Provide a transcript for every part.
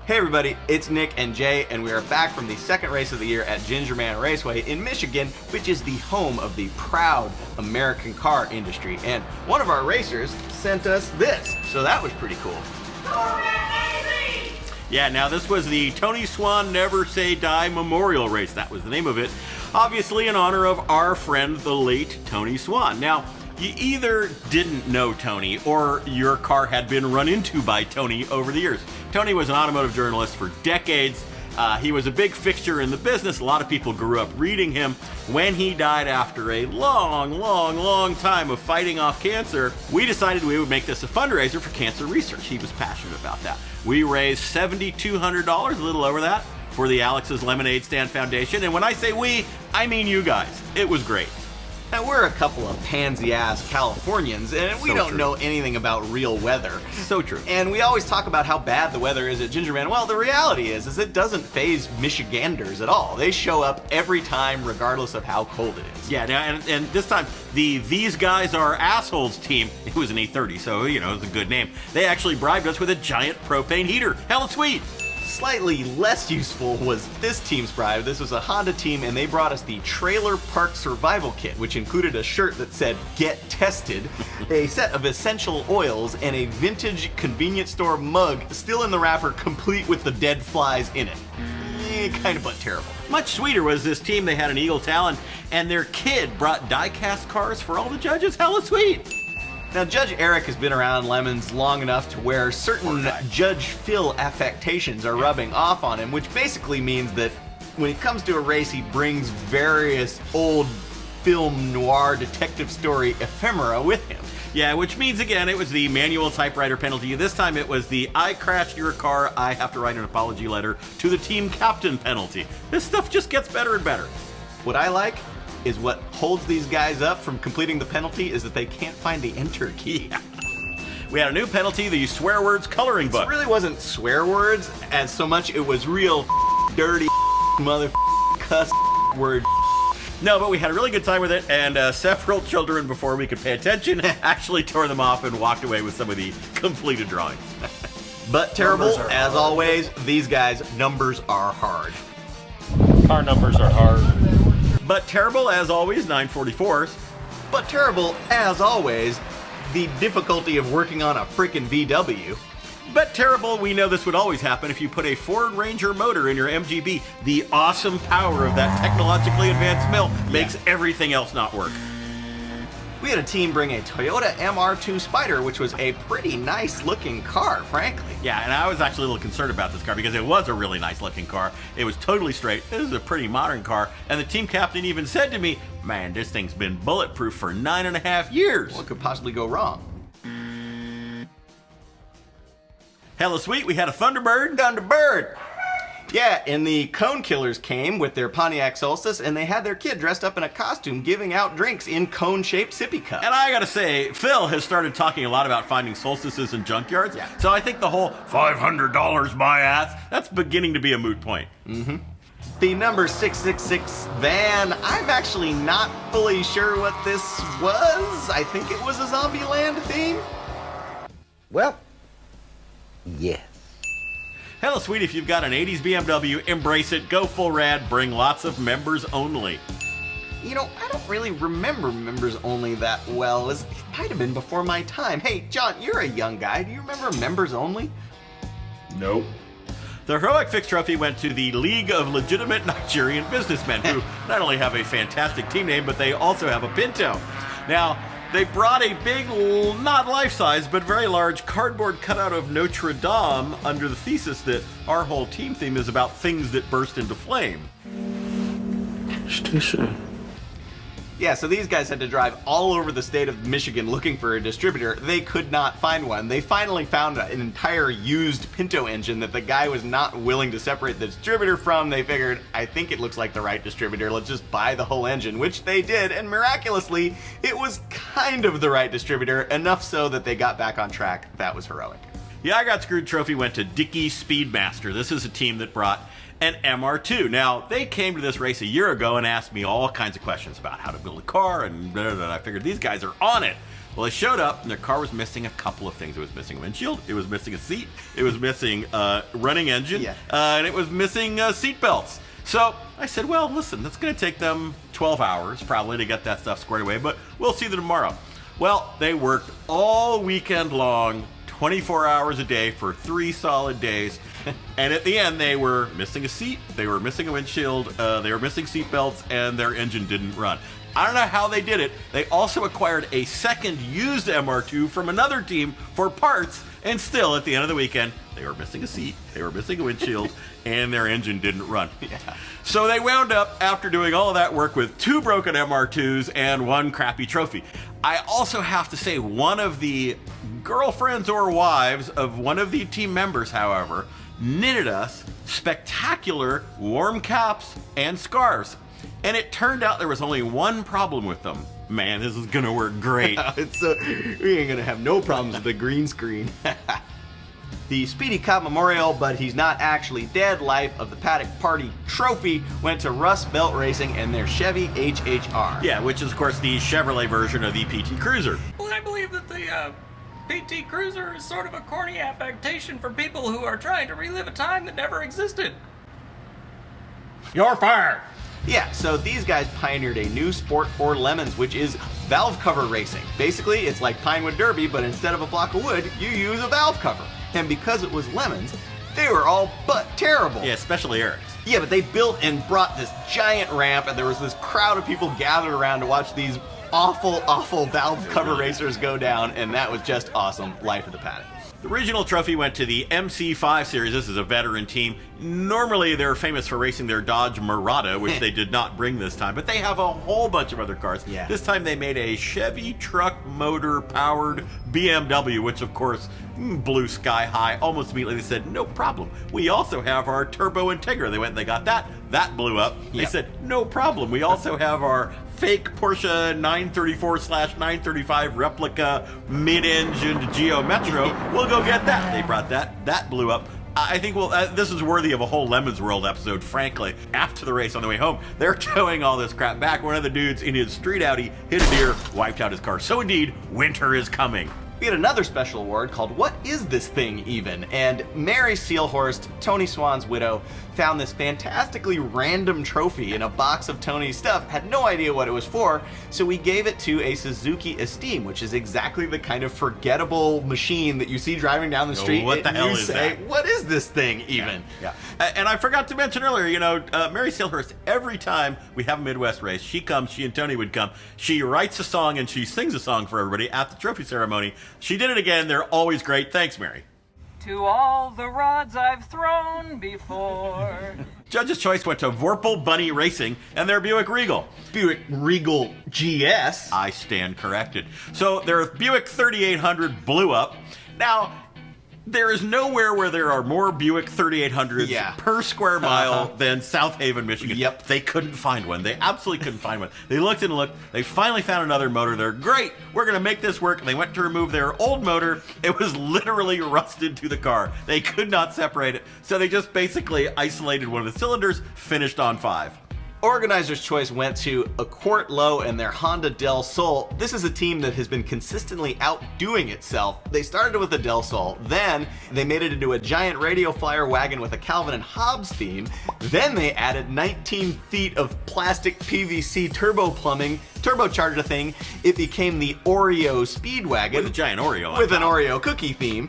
Hey everybody, it's Nick and Jay, and we are back from the second race of the year at Gingerman Raceway in Michigan, which is the home of the proud American car industry. And one of our racers sent us this, so that was pretty cool. Corvette Magazine! Yeah, now this was the Tony Swan Never Say Die Memorial Race. That was the name of it. Obviously in honor of our friend, the late Tony Swan. Now, you either didn't know Tony or your car had been run into by Tony over the years. Tony was an automotive journalist for decades. He was a big fixture in the business. A lot of people grew up reading him. When he died after a long time of fighting off cancer, we decided we would make this a fundraiser for cancer research. He was passionate about that. We raised $7,200, a little over that, for the Alex's Lemonade Stand Foundation. And when I say we, I mean you guys. It was great. Now, we're a couple of pansy-ass Californians, and we don't know anything about real weather. So true. And we always talk about how bad the weather is at Gingerman. Well, the reality is it doesn't faze Michiganders at all. They show up every time, regardless of how cold it is. Yeah, and this time, the These Guys Are Assholes team, it was an 830, so, you know, it's a good name. They actually bribed us with a giant propane heater. Hella sweet. Slightly less useful was this team's bribe. This was a Honda team, and they brought us the Trailer Park Survival Kit, which included a shirt that said, "Get Tested," a set of essential oils, and a vintage convenience store mug, still in the wrapper, complete with the dead flies in it. Kind of but terrible. Much sweeter was this team. They had an Eagle Talon, and their kid brought die-cast cars for all the judges. Hella sweet. Now, Judge Eric has been around Lemons long enough to where certain Judge Phil affectations are rubbing off on him, which basically means that when he comes to a race, he brings various old film noir detective story ephemera with him. Yeah, which means, again, it was the manual typewriter penalty. This time it was the "I crashed your car, I have to write an apology letter to the team captain" penalty. This stuff just gets better and better. What I like is what holds these guys up from completing the penalty is that they can't find the enter key. We had a new penalty, the swear words coloring book. It really wasn't swear words as so much it was real dirty mother cuss word. No, but we had a really good time with it, and several children, before we could pay attention, actually tore them off and walked away with some of the completed drawings. But terrible, as always, these guys' numbers are hard. Car numbers are hard. But terrible, as always, 944s. But terrible, as always, the difficulty of working on a frickin' VW. But terrible, we know this would always happen if you put a Ford Ranger motor in your MGB. The awesome power of that technologically advanced mill makes everything else not work. We had a team bring a Toyota MR2 Spider, which was a pretty nice looking car, frankly. Yeah, and I was actually a little concerned about this car because it was a really nice looking car. It was totally straight. This is a pretty modern car. And the team captain even said to me, "Man, this thing's been bulletproof for 9.5 years. What could possibly go wrong?" Hella sweet, we had a Thunderbird. Thunderbird! Yeah, and the Cone Killers came with their Pontiac Solstice, and they had their kid dressed up in a costume giving out drinks in cone-shaped sippy cups. And I gotta say, Phil has started talking a lot about finding solstices in junkyards. Yeah. So I think the whole $500 my ass, that's beginning to be a moot point. Mm-hmm. The number 666 van, I'm actually not fully sure what this was. I think it was a Zombieland theme. Well, yes. Hella sweet, if you've got an 80s BMW, embrace it, go full rad, bring lots of members only. You know, I don't really remember members only that well. It might have been before my time. Hey, John, you're a young guy. Do you remember members only? Nope. The Heroic Fix Trophy went to the League of Legitimate Nigerian Businessmen, who not only have a fantastic team name, but they also have a Pinto. Now, they brought a big, not life-size, but very large cardboard cutout of Notre Dame under the thesis that our whole team theme is about things that burst into flame. It's too soon. Yeah, so these guys had to drive all over the state of Michigan looking for a distributor. They could not find one. They finally found an entire used Pinto engine that the guy was not willing to separate the distributor from. They figured, I think it looks like the right distributor. Let's just buy the whole engine, which they did. And miraculously, it was kind of the right distributor, enough so that they got back on track. That was heroic. The I Got Screwed trophy went to Dickey Speedmaster. This is a team that brought an MR2. Now, they came to this race a year ago and asked me all kinds of questions about how to build a car, and I figured these guys are on it. Well, they showed up, and their car was missing a couple of things. It was missing a windshield, it was missing a seat, it was missing a running engine, and it was missing seat belts. So I said, well, listen, that's going to take them 12 hours probably to get that stuff squared away, but we'll see them tomorrow. Well, they worked all weekend long, 24 hours a day for 3 solid days. And at the end, they were missing a seat, they were missing a windshield, they were missing seat belts, and their engine didn't run. I don't know how they did it. They also acquired a second used MR2 from another team for parts, and still, at the end of the weekend, they were missing a seat, they were missing a windshield, and their engine didn't run. So they wound up, after doing all of that work, with 2 broken MR2s and 1 crappy trophy. I also have to say, one of the girlfriends or wives of one of the team members, however, knitted us spectacular warm caps and scarves. And it turned out there was only one problem with them. Man, this is gonna work great. We ain't gonna have no problems with the green screen. The Speedy Cop Memorial, but he's not actually dead, Life of the Paddock Party trophy went to Rust Belt Racing and their Chevy HHR. Yeah, which is, of course, the Chevrolet version of the PT Cruiser. Well, I believe that the PT Cruiser is sort of a corny affectation for people who are trying to relive a time that never existed. You're fired! Yeah, so these guys pioneered a new sport for Lemons, which is valve cover racing. Basically, it's like Pinewood Derby, but instead of a block of wood, you use a valve cover. And because it was Lemons, they were all but terrible. Yeah, especially Eric's. Yeah, but they built and brought this giant ramp, and there was this crowd of people gathered around to watch these awful valve cover racers go down, and that was just awesome. Life of the Paddock. The regional trophy went to the MC5 series. This is a veteran team. Normally, they're famous for racing their Dodge Murata, which they did not bring this time, but they have a whole bunch of other cars. Yeah. This time they made a Chevy truck motor powered BMW, which of course blew sky high. Almost immediately they said, no problem. We also have our Turbo Integra. They went and they got that. That blew up. They Yep. said, no problem. We also have our fake Porsche 934/935 replica mid-engined Geo Metro. We'll go get that. They brought that. That blew up. I think this is worthy of a whole lemonsworld episode, frankly. After the race on the way home, they're towing all this crap back. One of the dudes in his street Audi hit a deer, wiped out his car. So indeed, winter is coming. We had another special award called What Is This Thing Even? And Mary Seelhorst, Tony Swan's widow, found this fantastically random trophy in a box of Tony's stuff, had no idea what it was for, so we gave it to a Suzuki Esteem, which is exactly the kind of forgettable machine that you see driving down the street. What the and hell you is say, that? What is this thing even? Yeah. And I forgot to mention earlier, Mary Seelhorst, every time we have a Midwest race, she and Tony would come. She writes a song and she sings a song for everybody at the trophy ceremony. She did it again. They're always great. Thanks, Mary. To all the rods I've thrown before. Judge's choice went to Vorpal Bunny Racing and their Buick Regal. Buick Regal GS. I stand corrected. So their Buick 3800 blew up. Now, there is nowhere where there are more Buick 3800s per square mile than South Haven, Michigan. Yep. They couldn't find one. They absolutely couldn't find one. They looked and looked. They finally found another motor. They're great. We're going to make this work. And they went to remove their old motor. It was literally rusted to the car. They could not separate it. So they just basically isolated one of the cylinders, finished on 5. Organizer's choice went to A Quart Low and their Honda Del Sol. This is a team that has been consistently outdoing itself. They started with a Del Sol, then they made it into a giant radio flyer wagon with a Calvin and Hobbes theme. Then they added 19 feet of plastic PVC turbo plumbing, turbocharged a thing. It became the Oreo Speedwagon. With a giant Oreo on with an top. Oreo cookie theme.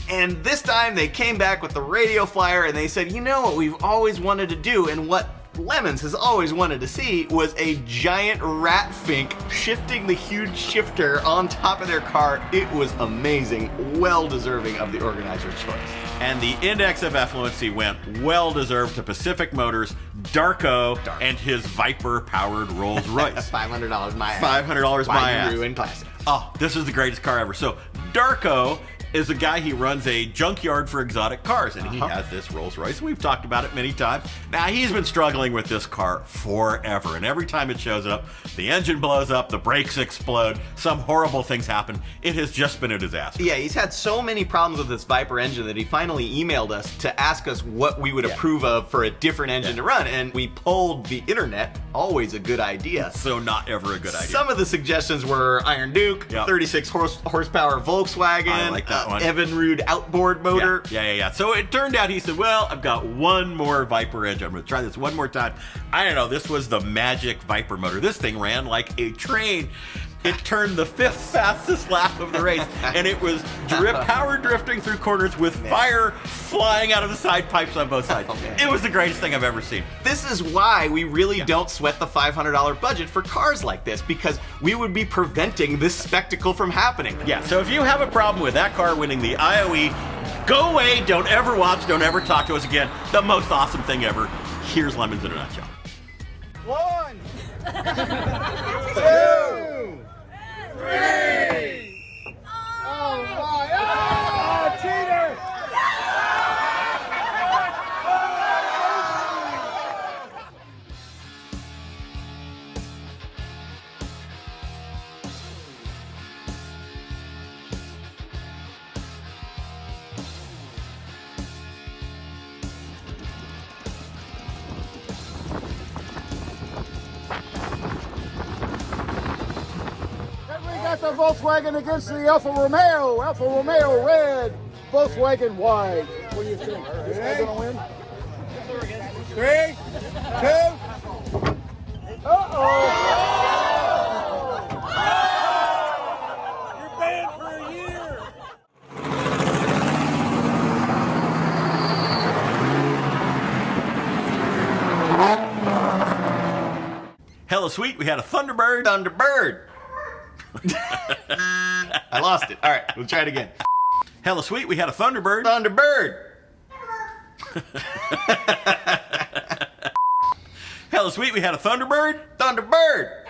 And this time they came back with the radio flyer and they said, you know what we've always wanted to do and what Lemons has always wanted to see was a giant rat fink shifting the huge shifter on top of their car. It was amazing, well deserving of the organizer's choice. And the index of effluency went well deserved to Pacific Motors, Darko, and his Viper powered Rolls Royce. $500 my ass. $500 my ass. Ruin Classic. Oh, this is the greatest car ever. So Darko is a guy, he runs a junkyard for exotic cars, and he has this Rolls Royce. We've talked about it many times. Now, he's been struggling with this car forever, and every time it shows up, the engine blows up, the brakes explode, some horrible things happen. It has just been a disaster. Yeah, he's had so many problems with this Viper engine that he finally emailed us to ask us what we would approve of for a different engine to run, and we polled the internet always a good idea. So not ever a good idea. Some of the suggestions were Iron Duke, Yep. 36 horsepower Volkswagen, I like that one. Evinrude outboard motor. Yeah. So it turned out he said, well, I've got one more Viper engine. I'm going to try this one more time. I don't know. This was the magic Viper motor. This thing ran like a train. It turned the 5th fastest lap of the race, and it was power drifting through corners with fire flying out of the side pipes on both sides. It was the greatest thing I've ever seen. This is why we really don't sweat the $500 budget for cars like this, because we would be preventing this spectacle from happening. Yeah, so if you have a problem with that car winning the IOE, go away, don't ever watch, don't ever talk to us again. The most awesome thing ever. Here's Lemons in a nutshell. 1, 2, 3. Oh my! Oh, cheater! Got the Volkswagen against the Alfa Romeo. Alfa Romeo red, Volkswagen white. What do you think? This guy gonna win? 3, 2. Uh-oh. You're banned for a year. Hella sweet, we had a Thunderbird. Thunderbird. I lost it. All right, we'll try it again. Hella sweet, we had a Thunderbird. Thunderbird. Hella sweet, we had a Thunderbird. Thunderbird.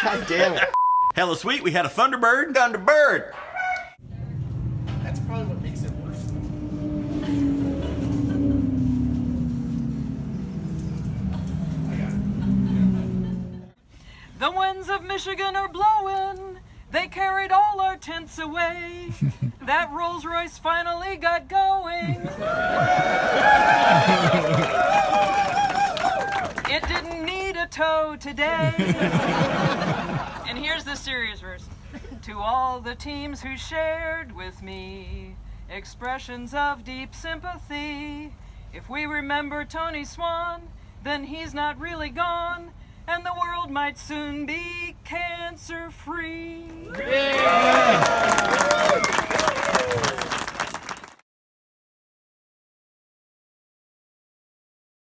God damn it. Hella sweet, we had a Thunderbird. Thunderbird. That's probably what makes it worse. The winds of Michigan are blowing. They carried all our tents away. That Rolls Royce finally got going. It didn't need a tow today. And here's the serious verse. To all the teams who shared with me expressions of deep sympathy. If we remember Tony Swan, then he's not really gone. And the world might soon be cancer-free. Yeah.